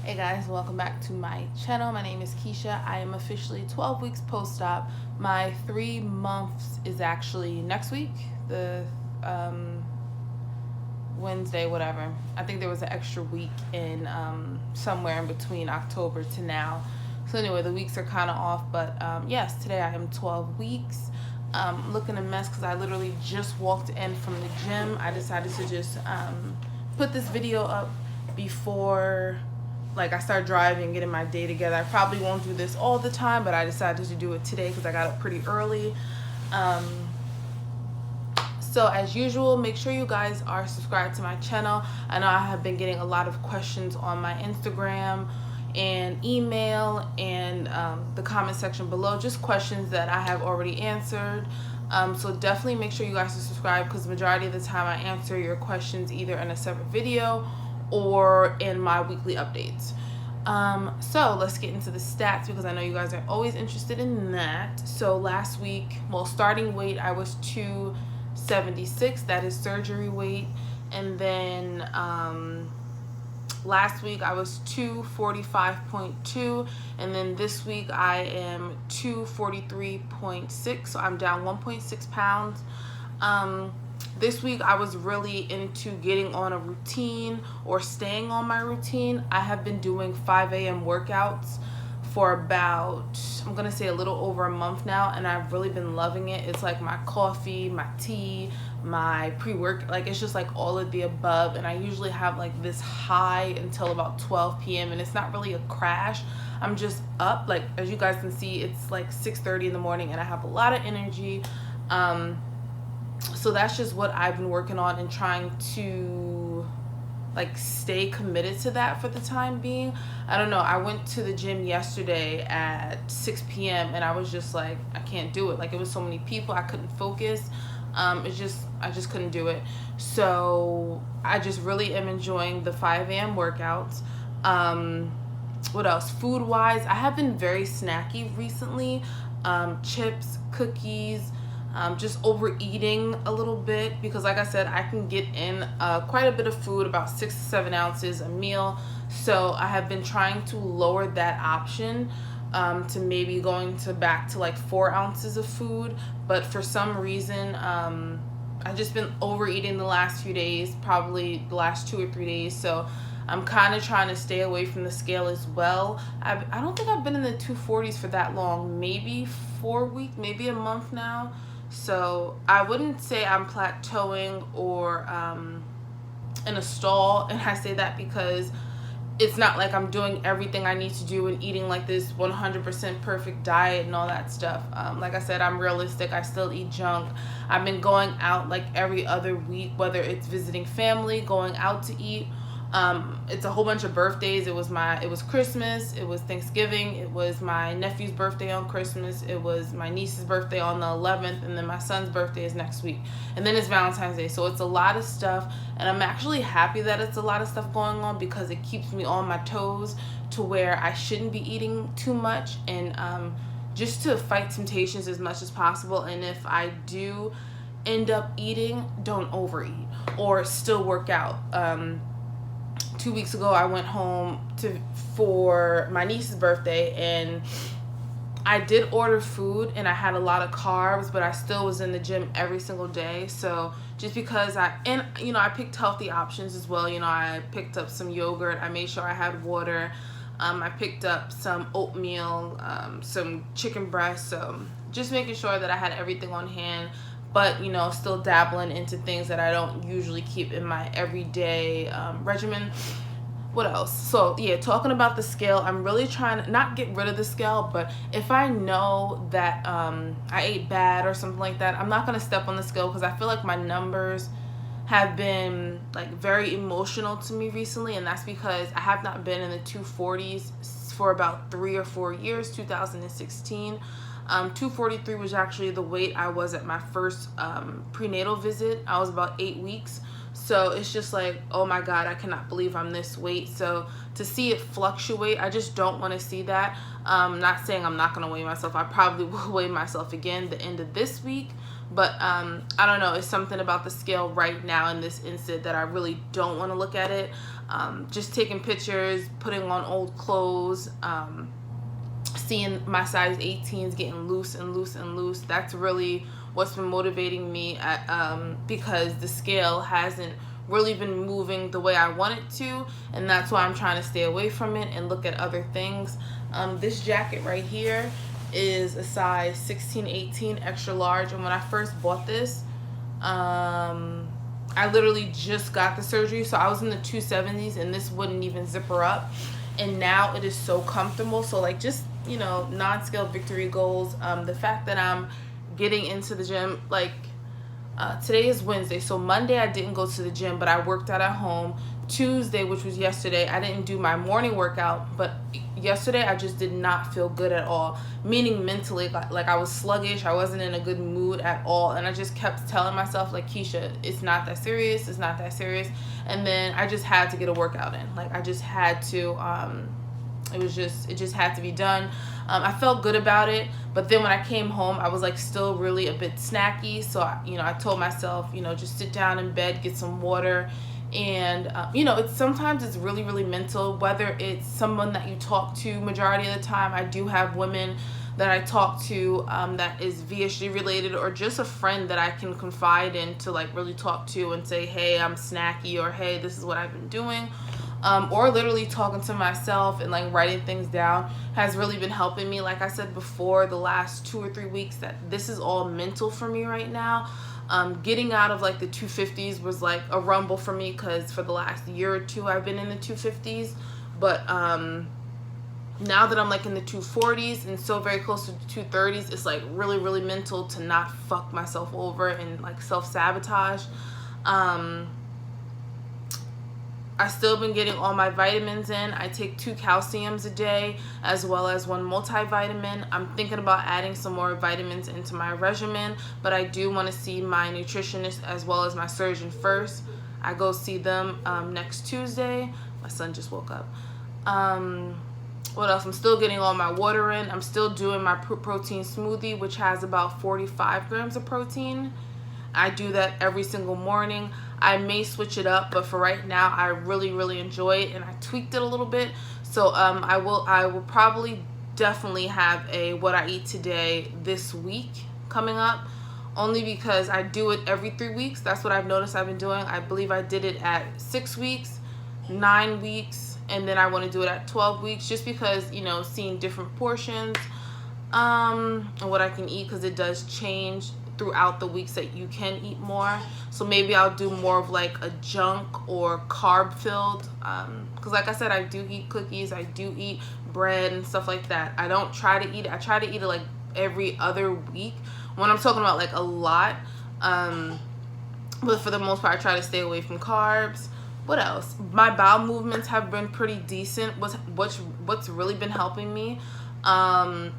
Hey guys, welcome back to my channel. My name is Keisha. I am officially 12 weeks post-op. My 3 months is actually next week, the Wednesday, whatever. I think there was an extra week in somewhere in between October to now. So anyway, the weeks are kind of off, but yes, today I am 12 weeks. Looking a mess because I literally just walked in from the gym. I decided to just put this video up before I start driving, getting my day together. I probably won't do this all the time, but I decided to do it today because I got up pretty early. So as usual, make sure you guys are subscribed to my channel. I know I have been getting a lot of questions on my Instagram and email and the comment section below, just questions that I have already answered. So definitely make sure you guys are subscribed because the majority of the time I answer your questions either in a separate video or in my weekly updates. So let's get into the stats because I know you guys are always interested in that. So last week, well, starting weight, I was 276. That is surgery weight. And then last week I was 245.2, and then this week I am 243.6, so I'm down 1.6 pounds. This week I was really into getting on a routine or staying on my routine. I have been doing 5 a.m. workouts for about, I'm gonna say a little over a month now, and I've really been loving it. It's like my coffee, my tea, my pre-work, it's just like all of the above, and I usually have like this high until about 12 p.m. and it's not really a crash. I'm just up, as you guys can see, it's like 6:30 in the morning and I have a lot of energy. So that's just what I've been working on and trying to stay committed to that for the time being. I don't know, I went to the gym yesterday at 6 p.m. and I was just like, I can't do it. It was so many people, I couldn't focus. I just couldn't do it. So I just really am enjoying the 5 a.m. workouts. What else? Food wise, I have been very snacky recently. Chips, cookies, just overeating a little bit because like I said, I can get in quite a bit of food, about 6 to 7 ounces a meal. So I have been trying to lower that option to maybe going to back to 4 ounces of food. But for some reason, I've just been overeating the last few days, probably the last 2 or 3 days. So I'm kind of trying to stay away from the scale as well. I don't think I've been in the 240s for that long, maybe 4 weeks, maybe a month now. So I wouldn't say I'm plateauing or in a stall, and I say that because it's not like I'm doing everything I need to do and eating this 100% perfect diet and all that stuff. Like I said, I'm realistic. I still eat junk. I've been going out every other week, whether it's visiting family, going out to eat. It's a whole bunch of birthdays. It was Christmas, it was Thanksgiving, it was my nephew's birthday on Christmas, it was my niece's birthday on the 11th, and then my son's birthday is next week, and then it's Valentine's Day. So it's a lot of stuff, and I'm actually happy that it's a lot of stuff going on because it keeps me on my toes to where I shouldn't be eating too much, and just to fight temptations as much as possible. And if I do end up eating, don't overeat or still work out. 2 weeks ago I went home for my niece's birthday, and I did order food and I had a lot of carbs, but I still was in the gym every single day. So just because I picked healthy options as well. I picked up some yogurt, I made sure I had water, I picked up some oatmeal, some chicken breast. So just making sure that I had everything on hand, but still dabbling into things that I don't usually keep in my everyday regimen. What else? So yeah, talking about the scale, I'm really trying to not get rid of the scale, but if I know that I ate bad or something like that, I'm not going to step on the scale because I feel like my numbers have been very emotional to me recently, and that's because I have not been in the 240s for about 3 or 4 years. 2016, 243 was actually the weight I was at my first prenatal visit. I was about 8 weeks. So it's just oh my God, I cannot believe I'm this weight. So to see it fluctuate, I just don't want to see that. Not saying I'm not going to weigh myself. I probably will weigh myself again the end of this week. But I don't know, it's something about the scale right now in this instant that I really don't want to look at it. Just taking pictures, putting on old clothes, seeing my size 18s getting loose and loose and loose. That's really what's been motivating me because the scale hasn't really been moving the way I want it to, and that's why I'm trying to stay away from it and look at other things. This jacket right here is a size 16-18 extra large, and when I first bought this, I literally just got the surgery, so I was in the 270s and this wouldn't even zipper up, and now it is so comfortable. So like, just, you know, non-scale victory goals. The fact that I'm getting into the gym, like today is Wednesday, so Monday I didn't go to the gym, but I worked out at home. Tuesday, which was yesterday, I didn't do my morning workout, but yesterday I just did not feel good at all, meaning mentally, like I was sluggish, I wasn't in a good mood at all, and I just kept telling myself, like, Keisha, it's not that serious, it's not that serious. And then I just had to get a workout in. Like, I just had to, it just had to be done. I felt good about it, but then when I came home, I was like still really a bit snacky. So I told myself, just sit down in bed, get some water. And sometimes it's really, really mental, whether it's someone that you talk to. Majority of the time I do have women that I talk to that is VSG related, or just a friend that I can confide in to like really talk to and say, hey, I'm snacky, or hey, this is what I've been doing. Or literally talking to myself and like writing things down has really been helping me. Like I said before, the last 2 or 3 weeks, that this is all mental for me right now. Getting out of like the 250s was like a rumble for me, because for the last year or two I've been in the 250s, but now that I'm like in the 240s and so very close to the 230s, it's like really, really mental to not fuck myself over and like self-sabotage. I still been getting all my vitamins in. I take 2 calciums a day as well as 1 multivitamin. I'm thinking about adding some more vitamins into my regimen, but I do want to see my nutritionist as well as my surgeon first. I go see them next Tuesday. My son just woke up. What else? I'm still getting all my water in. I'm still doing my protein smoothie, which has about 45 grams of protein. I do that every single morning. I may switch it up, but for right now, I really, really enjoy it, and I tweaked it a little bit. So I will probably definitely have a what I eat today this week coming up, only because I do it every 3 weeks. That's what I've noticed I've been doing. I believe I did it at 6 weeks, 9 weeks, and then I want to do it at 12 weeks, just because, seeing different portions and what I can eat, because it does change throughout the weeks that you can eat more. So maybe I'll do more of like a junk or carb filled, because like I said, I do eat cookies, I do eat bread and stuff like that. I don't try to eat it. I try to eat it like every other week when I'm talking about like a lot, but for the most part I try to stay away from carbs. What else? My bowel movements have been pretty decent. What's really been helping me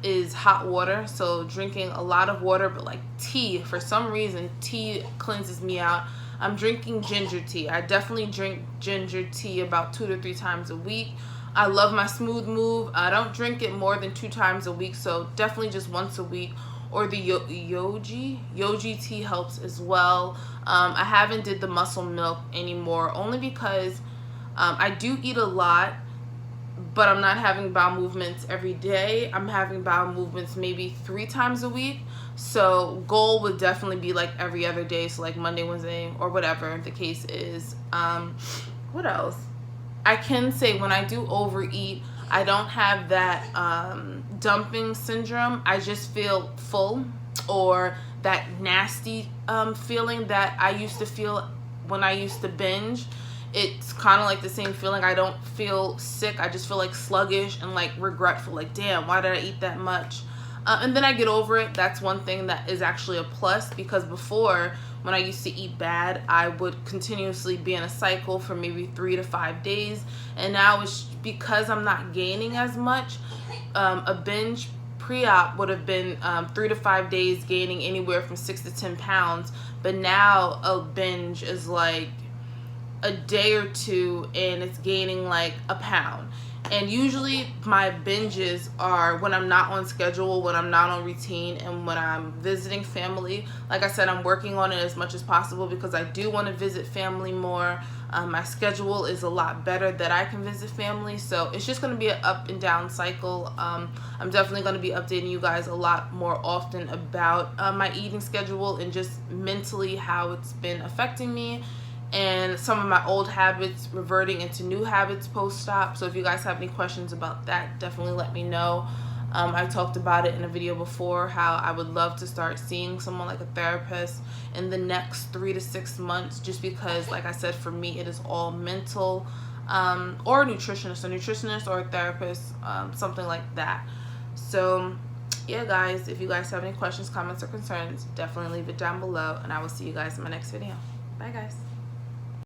is hot water. So drinking a lot of water, but like tea, for some reason tea cleanses me out. I'm drinking ginger tea. I definitely drink ginger tea about 2 to 3 times a week. I love my Smooth Move. I don't drink it more than 2 times a week, so definitely just once a week. Or the Yogi tea helps as well. I haven't did the muscle milk anymore, only because I do eat a lot, but I'm not having bowel movements every day. I'm having bowel movements maybe 3 times a week. So goal would definitely be like every other day, so like Monday, Wednesday, or whatever the case is. What else? I can say when I do overeat, I don't have that dumping syndrome. I just feel full, or that nasty feeling that I used to feel when I used to binge. It's kind of like the same feeling. I don't feel sick. I just feel like sluggish and like regretful. Like, damn, why did I eat that much? And then I get over it. That's one thing that is actually a plus, because before, when I used to eat bad, I would continuously be in a cycle for maybe 3 to 5 days. And now it's because I'm not gaining as much. A binge pre-op would have been 3 to 5 days gaining anywhere from 6 to 10 pounds. But now a binge is like a day or 2 and it's gaining like a pound. And usually my binges are when I'm not on schedule, when I'm not on routine, and when I'm visiting family. Like I said, I'm working on it as much as possible because I do want to visit family more. My schedule is a lot better that I can visit family, so it's just going to be an up and down cycle. I'm definitely going to be updating you guys a lot more often about my eating schedule and just mentally how it's been affecting me, and some of my old habits reverting into new habits post-op. So if you guys have any questions about that, definitely let me know. I talked about it in a video before, how I would love to start seeing someone like a therapist in the next 3 to 6 months, just because, like I said, for me it is all mental, or a nutritionist or a therapist, something like that. So yeah guys, if you guys have any questions, comments, or concerns, definitely leave it down below, and I will see you guys in my next video. Bye guys.